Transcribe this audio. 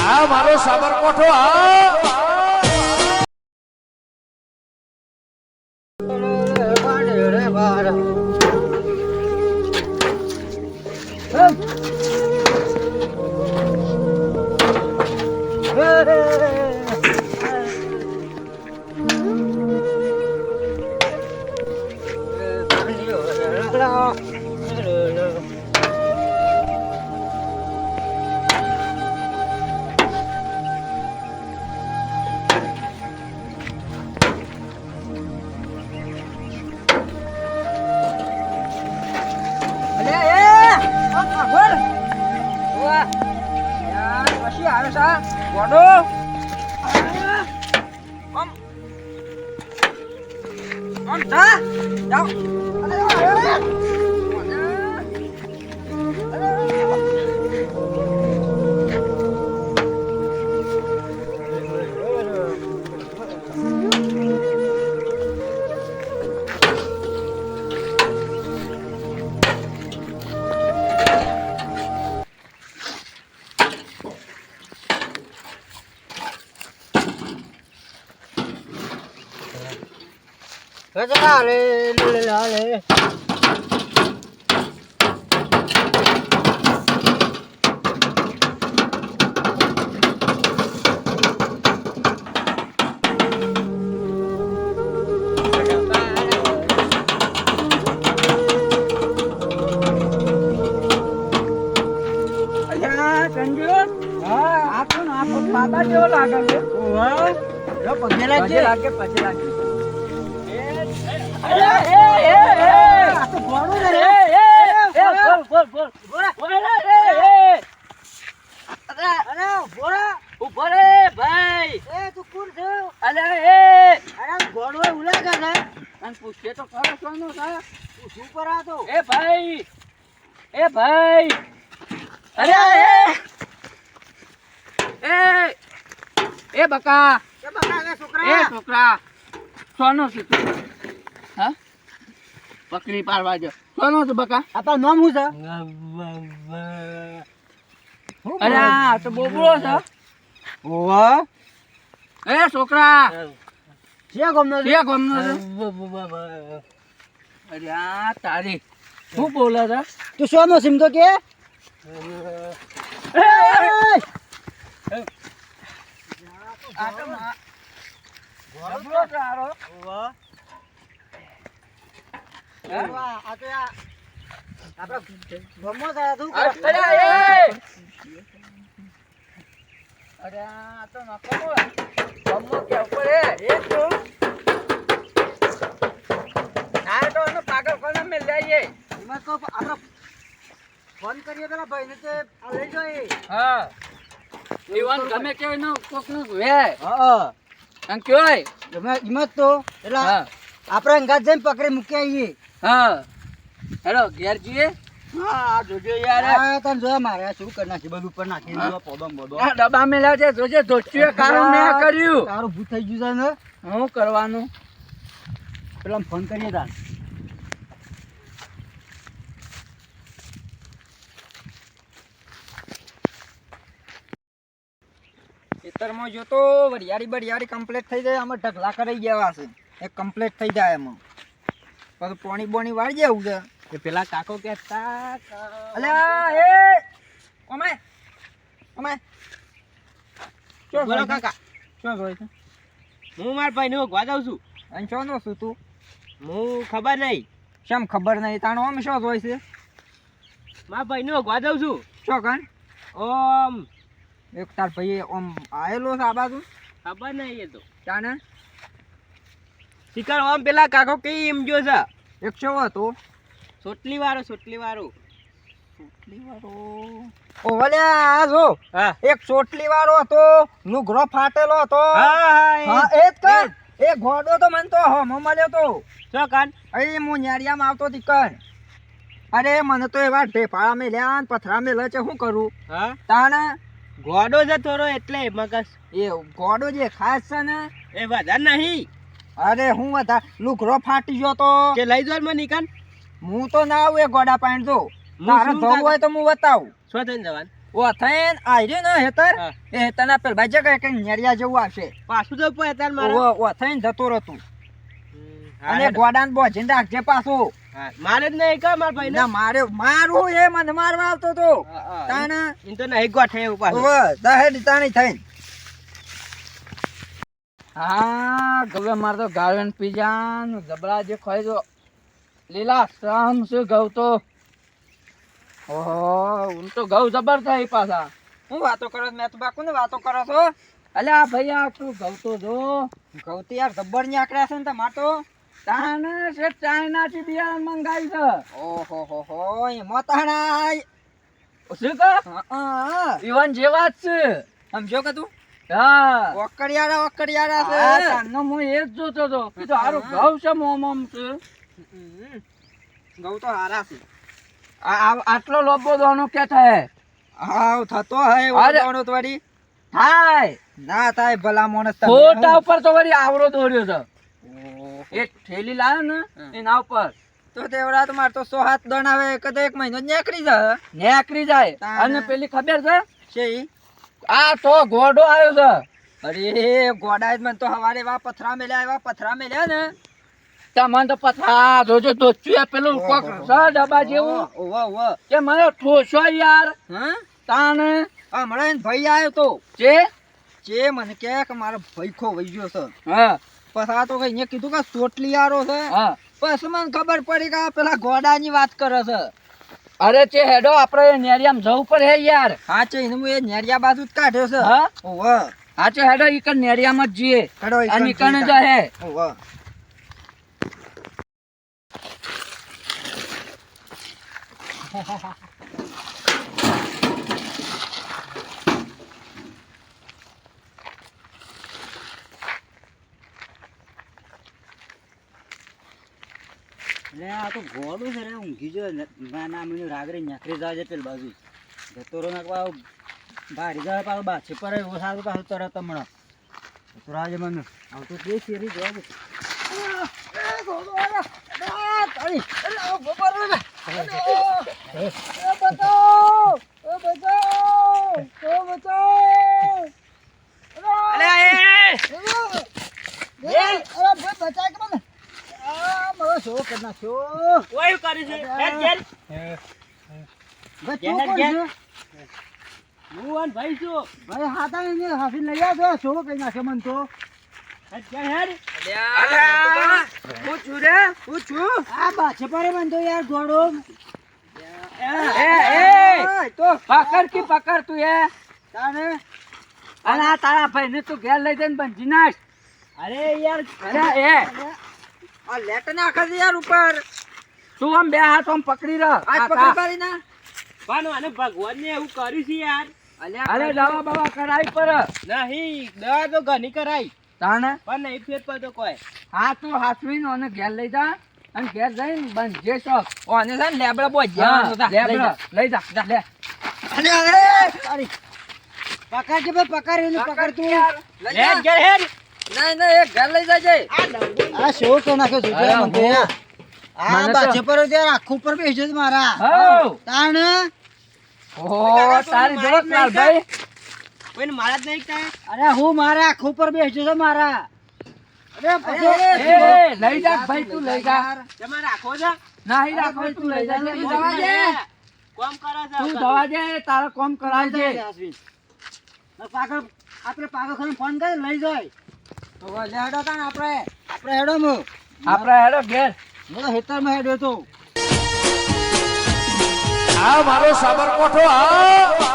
આ મારો સાબરકોઠો આ બકરી પાડવા જો સોનો છે બકા આ તો નામ હું છે અરે આ તો બોબડો છે ઓવા એ છોકરા છે ગમનો અરે આ તારી શું બોલે છે તું સોનો સિમ તો કે આ તો બોબડો છે આરો ઓવા ફોન કરીએ પેલા ભાઈ ને લઈ જાય હા ગમે કેવાય કોક નું કેવાય હિંમત તો એટલે આપડે અંગાત જઈને પકડી મૂકી આવીએ હા હેલો ઘેર જઈએ હા જોજો યાર હા તને જોયા મારે શું કરી નાખી બધું ઉપર નાખી દીધો પોદમ બોદો આ ડબ્બા મેલા છે જોજે ધોચ્યું કારું મેં કર્યું તારું ભૂત થઈ ગયું છે ને હું કરવાનું પેલા ફોન કરીએ તાર ખેતરમાં જો તો વરિયાળી કમ્પ્લીટ થઈ જાય આમાં ઢગલા કરી ગયા છે એક કમ્પ્લીટ થઈ જાય એમાં પછી પાણી બોણી વાળી જવું છે કે પેલા કાકો કહેતા અલ્યા એ ઓમે ચો બોલો કાકા શું જોઈ છે હું માર ભાઈ ને ગવા જાઉં છું અને શું નો છું તું હું ખબર નહીં કેમ ખબર નહીં તાણો ઓમ શું જોઈ છે માર ભાઈ ને ગવા જાઉં છું શું કણ ઓમ એક તાર ભાઈ ઓમ આયેલો છે આ બાજુ ખબર નહીં એ તો તાણે શિકાર ઓમ પેલા કાકો કઈ એમ જો છે 100 હતો સોટલી વાળો ઓ વલ્યા આ જો એક સોટલી વાળો હતો નુગરો ફાટેલો હતો હા એ જ કર એ ઘોડો તો મન તો હમ મળ્યો તો શું કાન અહીં હું ન્યાડિયામાં આવતો હતી કણ અરે મને તો એવા ઢેફાળા મેલ્યા પથરા મેલે છે શું કરું હા તાણે ઘોડો છે થોડો એટલે મગસ એ ઘોડો જે ખાસ છે ને એ વધારે નહીં અરે હું વધા લુગરો ફાટી ગયો તો કે લઈ જો મને નીકળ હું તો ના આવું એ ગોડા પાણી જો તારે જવું હોય તો હું બતાવું શું થઈને જવાનું ઓ થઈન આયરે ને હેતર એ હેતરના પેલ ભાઈ જગ્યા કઈ નેરિયા જેવું આવશે પાછું જવું પડે તાર મારે ઓ થઈન જતો રહેતું અને ગોડાન બોજીને રાખજે પાછું મારે જ નહીં કા માર ભાઈ ના મારે મારું એ મને મારવા આવતો તો તાને ઇન તો નહીં ગોઠે એવું પાછું ઓ દહેડ તાણી થઈન હા ગવે માર તો ગાળન પીજાન જબરા જે ખાઈ જો લીલા શ્રામ છે ગવ તો ઓહો ઉન તો ગવ જબર થાય પાછા હું વાતો કરો મેં તો બાકુ ને વાતો કરો છો અલ્યા ભાઈ આ તું ગવ તો જો ગવ તો યાર જબર ની આકડા છે ને તમાર તો તાને છે ચાઇના થી બિયારણ મંગાવી છે ઓહો હો હો એ મોતાણા શું ક ઈવન જેવા જ છે સમજો કે તું હા ઓકડિયારા છે તાનો હું એ જ જોતો તો કીધું હારું ગવ છે મોમમ છે ગવ તો હારા છે આટલો લોબો દોનો કે થાય હાવ થતો હે દોનો તો વળી થાય ના થાય ભલા માણસ ફોટા ઉપર તો વળી આવડો દોર્યો છે એ ઠેલી લાયો ને એના ઉપર તો તેવડા તો માર તો 100 હાથ દોણાવે કદે 1 મહિનો નેકરી જાય અને પેલી ખબર છે આ તો ઘોડો આવ્યો છે અરે ઘોડા જ મને તો હવારે વા પથરા મેલ્યા ને તમને તો પથરા જોજો દોચ્યું પેલું કોક ડબ્બા જેવું કે મને ઠોસો યાર હા તાને હમણાં ભાઈ આવ્યો તો જે મને કે મારો ભાઈ ખોવાઈ ગયો છે હા પછી આ તો કઈ કીધું કે ચોટલી આરો છે હા પછી મને ખબર પડી કે પેલા ઘોડાની વાત કરે છે અરે છે હેડો આપણે નેરિયામાં જવું પડે હે યાર હા છે હું એ નેરિયા બાજુ જ કાઢ્યો છે હા ઓવે હા છે હેડો ઈકન નેરિયામાં જ જીએ હેડો ઈકન જ હે ઓવે આ તો ઘોડું છે રે ઊંઘી જો ના મને રાગરે નાખરી જાય પેલ બાજુ જતો રો નાખવા બારી જાય પાછો બાછી પર એવો સારું પાછું તરત હમણાં તો રાજ મને આવતો જે શેરી જવા દે ઘોડો આવ્યો તારી ગોબર બચાય કે મને મારો શો કર નાખ્યો ઓય કરી છે હું ભાઈ છું ભાઈ હાથા ને હાથી લઈ આવ્યો શો કઈ નાખે મન તો આ બાછે પડે મન તો યાર ઘોડો પકડ તું એ તાને અને આ તારા ભાઈ ને તું ઘેર લઈ જઈને બંધી નાખ અરે યાર આ લેટ નાખે છે યાર ઉપર તું આમ બે હાથ આમ પકડી રહ આ પકડી પાડી ના પણ આને ભગવાન ને એવું કર્યું છે યાર અરે દવા બવા કરાઈ પર નહીં દવા તો ઘણી કરાઈ તાણે પણ નહીં ફેર પડતો કોઈ હા તું હાસવીન ઓને ઘેર લઈ જા અને ઘેર જઈને બંધ જે શોખ ઓને છે ને લેબડા બોજ લેબડા લઈ જા લે અરે અરે પકડ કે પકડ એને પકડ તું લે ઘેર હેડ નહીં એક ઘર લઈ જાજે આ શો કે નાખ્યો જોજે મને આ બાજે પર યાર આખું ઉપર બેસજો મારા હો તાણ ઓ તારી જોત લાલ ભાઈ કોઈને મારા જ નહીં કાય અરે હું મારા આખું ઉપર બેસજો છે મારા અરે એ લઈ જા ભાઈ તું લઈ જા તમારે રાખો છે નહીં રાખો તું લઈ જા તું દવા દે કોમ કરે છે તું દવા દે તારા કોમ કરાવજે પાગલ આપણે પાગલ ખાને ફોન કરી લઈ જાય તો હેડો તાન આપણે હેડો મો આપણે હેડો ઘેર મને હેતરમાં હેડ્યો તો આ મારો સાબરકોઠો આ